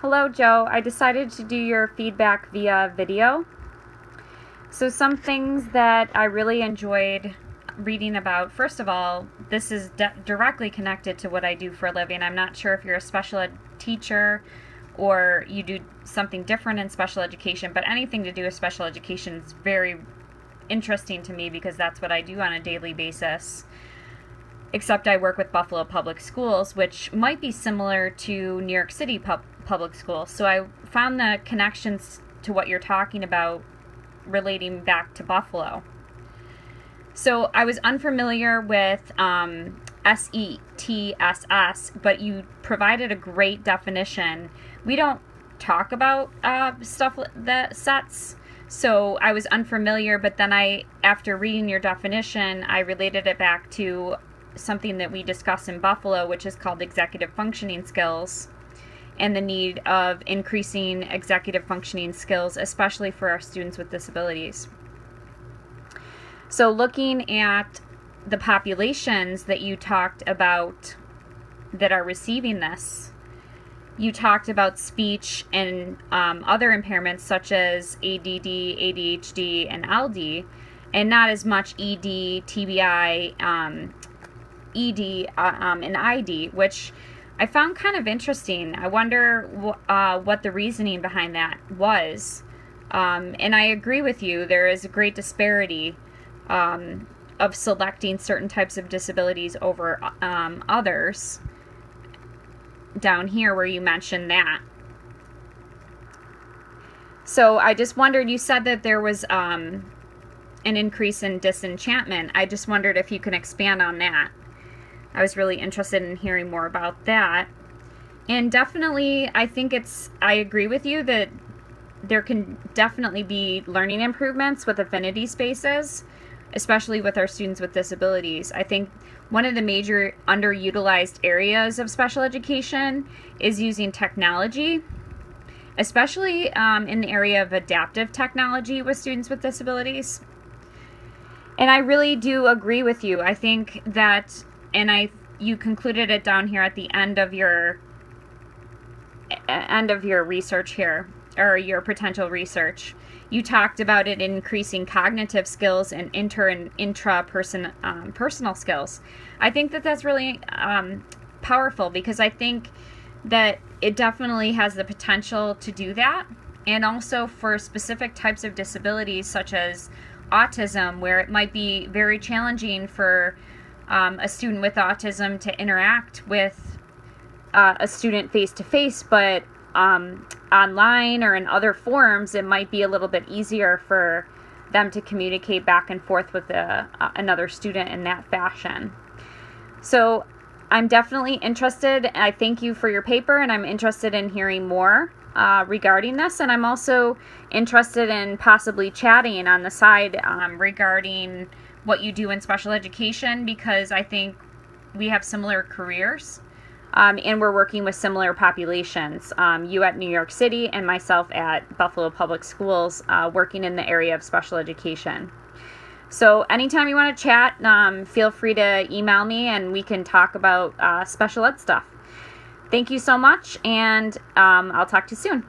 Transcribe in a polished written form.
Hello, Joe. I decided to do your feedback via video. So some things that I really enjoyed reading about, first of all, this is directly connected to what I do for a living. I'm not sure if you're a special ed teacher or you do something different in special education, but anything to do with special education is very interesting to me because that's what I do on a daily basis. Except I work with Buffalo Public Schools, which might be similar to New York City public schools. So I found the connections to what you're talking about relating back to Buffalo. So I was unfamiliar with SETSS, but you provided a great definition. We don't talk about stuff that sets, so I was unfamiliar, but then after reading your definition, I related it back to something that we discuss in Buffalo, which is called executive functioning skills, and the need of increasing executive functioning skills, especially for our students with disabilities. So looking at the populations that you talked about that are receiving this, you talked about speech and other impairments such as ADD, ADHD, and LD, and not as much ED, TBI, ED, and ID, which I found kind of interesting. I wonder what the reasoning behind that was. And I agree with you. There is a great disparity of selecting certain types of disabilities over others down here where you mentioned that. So I just wondered, you said that there was an increase in disenchantment. I just wondered if you can expand on that. I was really interested in hearing more about that. And definitely, I agree with you that there can definitely be learning improvements with affinity spaces, especially with our students with disabilities. I think one of the major underutilized areas of special education is using technology, especially in the area of adaptive technology with students with disabilities. And I really do agree with you. I think that, you concluded it down here at the end of your research here, or your potential research. You talked about it increasing cognitive skills and personal skills. I think that that's really powerful, because I think that it definitely has the potential to do that, and also for specific types of disabilities such as autism, where it might be very challenging for a student with autism to interact with a student face-to-face, but online or in other forms, it might be a little bit easier for them to communicate back and forth with another student in that fashion. So I'm definitely interested. I thank you for your paper, and I'm interested in hearing more regarding this, and I'm also interested in possibly chatting on the side regarding what you do in special education, because I think we have similar careers and we're working with similar populations. You at New York City and myself at Buffalo Public Schools, working in the area of special education. So anytime you want to chat, feel free to email me and we can talk about special ed stuff. Thank you so much, and I'll talk to you soon.